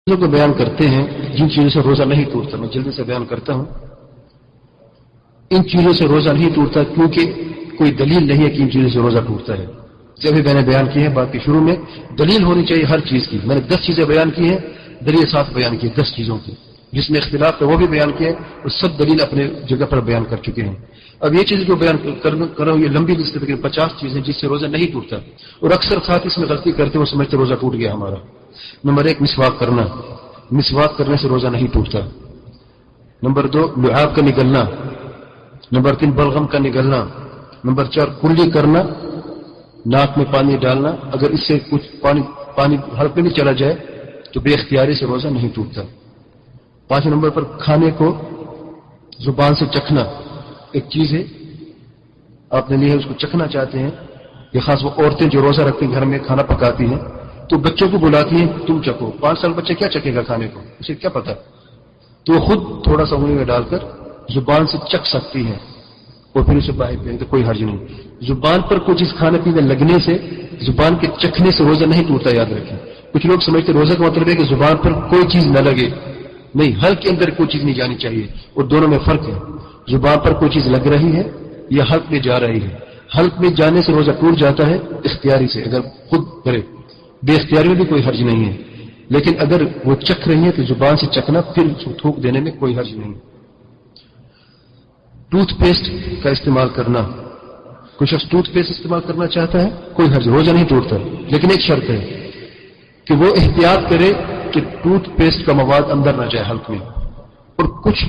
چیزوں کو بیان کرتے ہیں جن چیزوں سے روزہ نہیں ٹوٹتا. میں جلدی سے بیان کرتا ہوں. ان چیزوں سے روزہ نہیں ٹوٹتا کیونکہ کوئی دلیل نہیں ہے کہ ان چیزوں سے روزہ ٹوٹتا ہے. جب میں نے بیان کی ہے بات کے شروع میں دلیل ہونی چاہیے ہر چیز کی. میں نے 10 چیزیں بیان کی ہیں, دلیل ساتھ بیان کی 10 چیزوں کی. جس میں اختلاف ہے وہ بھی بیان کیا ہے اور سب دلیل اپنے جگہ پر بیان کر چکے ہیں. اب یہ چیز جو بیان کر رہا ہوں یہ لمبی لسٹ ہے لیکن 50 چیزیں جس سے روزہ نہیں ٹوٹتا. اور اکثر ساتھ اس میں غلطی کرتے وہ سمجھتے روزہ ٹوٹ گیا ہمارا. نمبر 1 مسواک کرنا. مسواک کرنے سے روزہ نہیں ٹوٹتا. نمبر 2 لعاب کا نگلنا. نمبر 3 بلغم کا نگلنا. نمبر 4 کلی کرنا, ناک میں پانی ڈالنا. اگر اس سے کچھ پانی حلق میں نہیں چلا جائے تو بے اختیاری سے روزہ نہیں ٹوٹتا. 5 نمبر پر کھانے کو زبان سے چکھنا. ایک چیز ہے آپ نے لی ہے اس کو چکھنا چاہتے ہیں. یہ خاص وہ عورتیں جو روزہ رکھتی ہیں گھر میں کھانا پکاتی ہیں تو بچوں کو بلاتی ہیں تم چکھو. 5 سال بچہ کیا چکھے گا کھانے کو, اسے کیا پتا. تو وہ خود تھوڑا سا انگلی میں ڈال کر زبان سے چکھ سکتی ہے اور پھر اسے باہر پھینک تو کوئی حرج نہیں. زبان پر کوئی چیز کھانے پینے لگنے سے زبان کے چکھنے سے روزہ نہیں ٹوٹتا. یاد رکھیں کچھ لوگ سمجھتے روزہ کا مطلب ہے کہ زبان پر کوئی چیز نہ لگے. نہیں, حلق کے اندر کوئی چیز نہیں جانی چاہیے اور دونوں میں فرق ہے. زبان پر کوئی چیز لگ رہی ہے یا حلق میں جا رہی ہے. حلق میں جانے سے روزہ ٹوٹ جاتا ہے اختیاری سے اگر خود کرے. بے اختیاری میں بھی کوئی حرج نہیں ہے. لیکن اگر وہ چکھ رہی ہے تو زبان سے چکھنا پھر تھوک دینے میں کوئی حرج نہیں. ٹوتھ پیسٹ کا استعمال کرنا. کوئی شخص ٹوتھ پیسٹ استعمال کرنا چاہتا ہے کوئی حرج, روزہ نہیں ٹوٹتا. لیکن ایک شرط ہے کہ وہ احتیاط کرے کہ ٹوتھ پیسٹ کا مواد اندر نہ جائے حلق میں. اور کچھ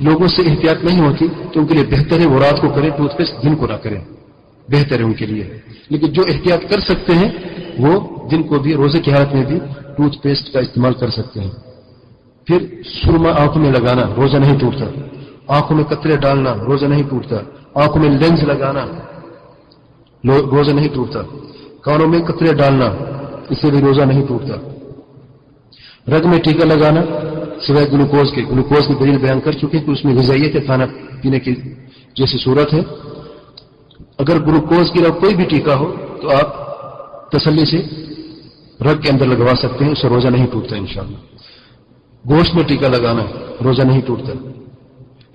لوگوں سے احتیاط نہیں ہوتی تو ان کے لیے بہتر ہے وہ رات کو کریں ٹوتھ پیسٹ, دن کو نہ کریں. بہتر ہے ان کے لیے. لیکن جو احتیاط کر سکتے ہیں وہ دن کو بھی روزے کی حالت میں بھی ٹوتھ پیسٹ کا استعمال کر سکتے ہیں. پھر سرما آنکھوں میں لگانا روزہ نہیں ٹوٹتا. آنکھوں میں قطرے ڈالنا روزہ نہیں ٹوٹتا. آنکھوں میں لینز لگانا روزہ نہیں ٹوٹتا. کانوں میں قطرے ڈالنا اس سے بھی روزہ نہیں ٹوٹتا. رگ میں ٹیکا لگانا سوائے گلوکوز کی دلیل بیان کر چکے کہ اس میں غذائیت ہے, کھانا پینے کی جیسی صورت ہے. اگر گلوکوز کی کوئی بھی ٹیکا ہو تو آپ تسلی سے رگ کے اندر لگوا سکتے ہیں, اس سے روزہ نہیں ٹوٹتا انشاءاللہ. گوشت میں ٹیکا لگانا روزہ نہیں ٹوٹتا.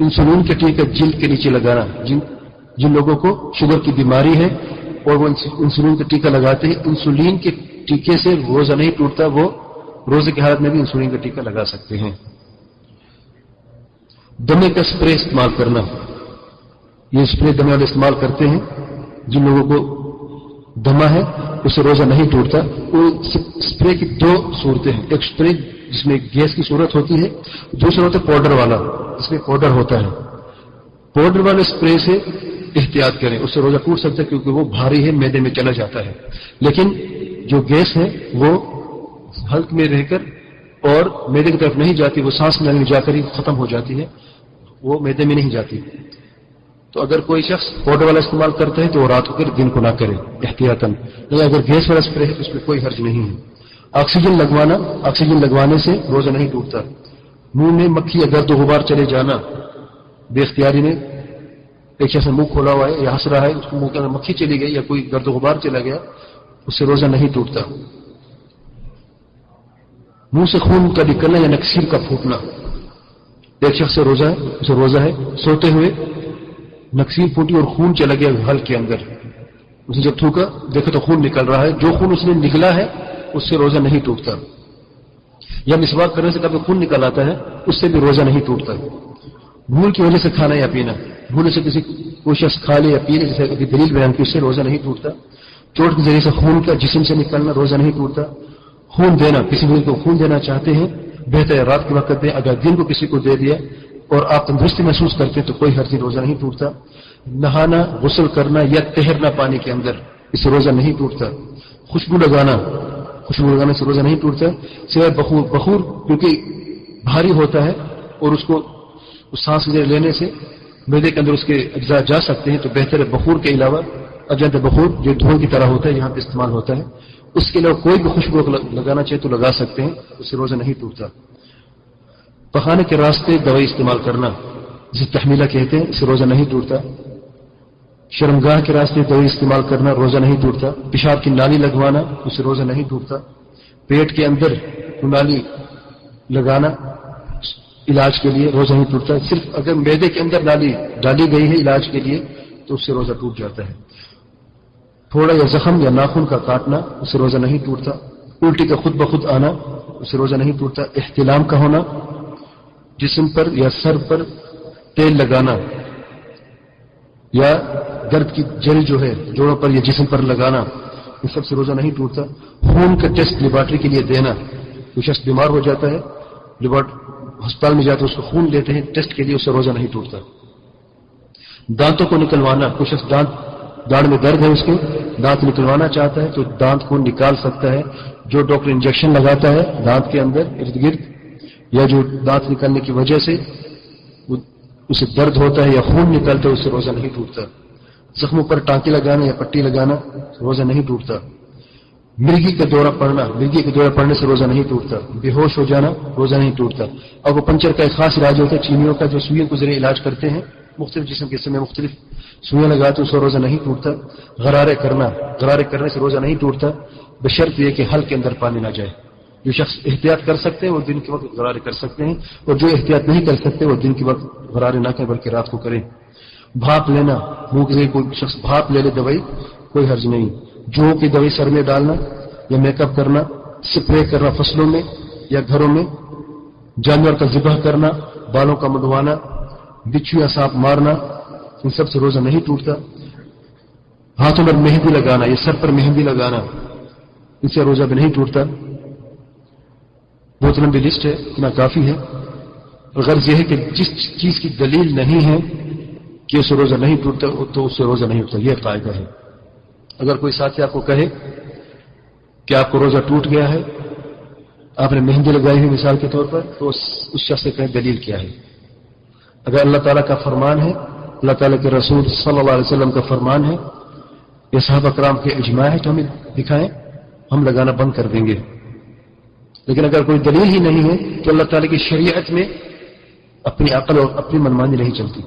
انسولین کے ٹیکا جلد کے نیچے لگانا. جن لوگوں کو شوگر کی بیماری ہے اور وہ انسولین کا ٹیکا لگاتے ہیں انسولین کے ٹیکے سے روزہ نہیں ٹوٹتا. وہ روزے کی حالت میں بھی انسولین کا ٹیکا لگا سکتے ہیں. دمے کا اسپرے استعمال کرنا. یہ اسپرے دمے والے استعمال کرتے ہیں جن لوگوں کو دمہ ہے اسے روزہ نہیں ٹوٹتا. وہ اسپرے کی 2 صورتیں ہیں. ایک اسپرے جس میں گیس کی صورت ہوتی ہے, دوسرا ہوتا ہے پاؤڈر والا جس میں پاؤڈر ہوتا ہے. پاؤڈر والے اسپرے سے احتیاط کریں, اس سے روزہ ٹوٹ سکتا ہے کیونکہ وہ بھاری ہے میدے میں چلا جاتا ہے. لیکن جو گیس ہے وہ حلق میں رہ کر اور میدے کی طرف نہیں جاتی, وہ سانس میں جا کر ہی ختم ہو جاتی ہے, وہ میدے میں نہیں جاتی. تو اگر کوئی شخص پاؤڈر والا استعمال کرتا ہے تو وہ رات کو کر دن کو نہ کرے احتیاطاً. لیکن اگر گیس والا اسپرے ہے تو اس میں کوئی حرج نہیں ہے. آکسیجن لگوانے سے روزہ نہیں ٹوٹتا. منہ میں مکھی یا گرد و غبار چلے جانا بے اختیاری میں. ایک شخص منہ کھولا ہوا ہے یا ہنس رہا ہے, اس کو منہ کے اندر مکھی چلی گئی یا کوئی گرد و غبار چلا گیا, اس سے روزہ نہیں ٹوٹتا. منہ سے خون کا نکلنا یا نکسیر کا پھوٹنا. ایک شخص سے روزہ ہے سوتے ہوئے نکسیر پھوٹی اور خون چلا گیا حلق کے اندر. اسے جب تھوکا دیکھا تو خون نکل رہا ہے. جو خون اس نے نکلا ہے اس سے روزہ نہیں ٹوٹتا. یا مسواک کرنے سے کبھی خون نکل آتا ہے اس سے بھی روزہ نہیں ٹوٹتا. بھول کی وجہ سے کھانا یا پینا, بھول سے کوئی شخص کھا لے یا پی لے جیسے ابھی دلیل بیان کی اس سے روزہ نہیں ٹوٹتا. چوٹ کے ذریعے سے خون کا جسم سے نکلنا روزہ نہیں ٹوٹتا. خون دینا, کسی کو خون دینا چاہتے ہیں بہتر ہے رات کے وقت دیں. اگر دن کو کسی کو دے دیا اور آپ تندرستی محسوس کرتے ہیں تو کوئی حرج روزہ نہیں ٹوٹتا. نہانا, غسل کرنا یا تیرنا پانی کے اندر اس سے روزہ نہیں ٹوٹتا. خوشبو لگانے سے روزہ نہیں ٹوٹتا سوائے بخور کیونکہ بھاری ہوتا ہے اور اس کو سانس لینے سے میدے کے اندر اس کے اجزاء جا سکتے ہیں. تو بہتر ہے بخور کے علاوہ اجنت بخور جو دھواں کی طرح ہوتا ہے یہاں پہ استعمال ہوتا ہے, اس کے علاوہ کوئی بھی خوشبو لگانا چاہے تو لگا سکتے ہیں, اس سے روزہ نہیں ٹوٹتا. پخانے کے راستے دوائی استعمال کرنا جسے تحمیلہ کہتے ہیں اس سے روزہ نہیں ٹوٹتا. شرمگاہ کے راستے دوائی استعمال کرنا روزہ نہیں ٹوٹتا. پیشاب کی نالی لگوانا اس سے روزہ نہیں ٹوٹتا. پیٹ کے اندر نالی لگانا علاج کے لیے روزہ نہیں ٹوٹتا. صرف اگر معدے کے اندر ڈالی گئی ہے علاج کے لیے تو اس سے روزہ ٹوٹ جاتا ہے. تھوڑا یا زخم یا ناخن کا کاٹنا اس سے روزہ نہیں ٹوٹتا. الٹی کا خود بخود آنا اس سے روزہ نہیں ٹوٹتا. احتلام کا ہونا، جسم پر یا سر پر تیل لگانا یا درد کی جل جو ہے جوڑوں پر یا جسم پر لگانا، یہ سب سے روزہ نہیں ٹوٹتا. خون کا ٹیسٹ لیبارٹری کے لیے دینا، کوئی شخص بیمار ہو جاتا ہے ہسپتال میں جاتا ہے اس کو خون لیتے ہیں ٹیسٹ کے لیے، اس سے روزہ نہیں ٹوٹتا. دانتوں کو نکلوانا، کوئی شخص دانت میں درد ہے اس کے دانت نکلوانا چاہتا ہے تو دانت کو نکال سکتا ہے. جو ڈاکٹر انجیکشن لگاتا ہے دانت کے اندر ارد گرد یا جو دانت نکلنے کی وجہ سے اسے درد ہوتا ہے یا خون نکلتا ہے اس سے روزہ نہیں ٹوٹتا. زخموں پر ٹانکے لگانا یا پٹی لگانا روزہ نہیں ٹوٹتا. مرگی کا دورہ پڑنے سے روزہ نہیں ٹوٹتا. بے ہوش ہو جانا روزہ نہیں ٹوٹتا. اور وہ پنچر کا ایک خاص علاج ہوتا ہے چینیوں کا جو سوئیوں کے ذریعے علاج کرتے ہیں، مختلف جسم کے حصے میں مختلف سوئیاں لگاتے ہیں، اس سے روزہ نہیں ٹوٹتا. غرارے کرنے سے روزہ نہیں ٹوٹتا بشرط یہ کہ حل کے اندر پانی نہ جائے. جو شخص احتیاط کر سکتے ہیں وہ دن کے وقت غرارے کر سکتے ہیں، اور جو احتیاط نہیں کر سکتے وہ دن کے وقت غرارے نہ کریں بلکہ رات کو کریں. بھاپ لینا، منہ کے کوئی شخص بھاپ لے لے دوائی کوئی حرج نہیں. جو کی دوائی سر میں ڈالنا یا میک اپ کرنا، سپرے کرنا فصلوں میں یا گھروں میں، جانور کا ذبح کرنا، بالوں کا منڈوانا، بچھو یا سانپ مارنا، ان سب سے روزہ نہیں ٹوٹتا. ہاتھوں پر مہندی لگانا یا سر پر مہندی لگانا، ان سے روزہ بھی نہیں ٹوٹتا. بہت لمبی لسٹ ہے، اتنا کافی ہے. غرض یہ ہے کہ جس چیز کی دلیل نہیں ہے کہ اس سے روزہ نہیں ٹوٹتا تو اس سے روزہ نہیں ہوتا، یہ قاعدہ ہے. اگر کوئی ساتھی آپ کو کہے کہ آپ کو روزہ ٹوٹ گیا ہے، آپ نے مہندی لگائی ہوئی مثال کے طور پر، تو اس شخص سے کہیں دلیل کیا ہے. اگر اللہ تعالیٰ کا فرمان ہے، اللہ تعالیٰ کے رسول صلی اللہ علیہ وسلم کا فرمان ہے، یہ صحابہ کرام کے اجماع ہے تو ہمیں دکھائیں، ہم لگانا بند کر دیں گے. لیکن اگر کوئی دلیل ہی نہیں ہے تو اللہ تعالیٰ کی شریعت میں اپنی عقل اور اپنی منمانی نہیں چلتی.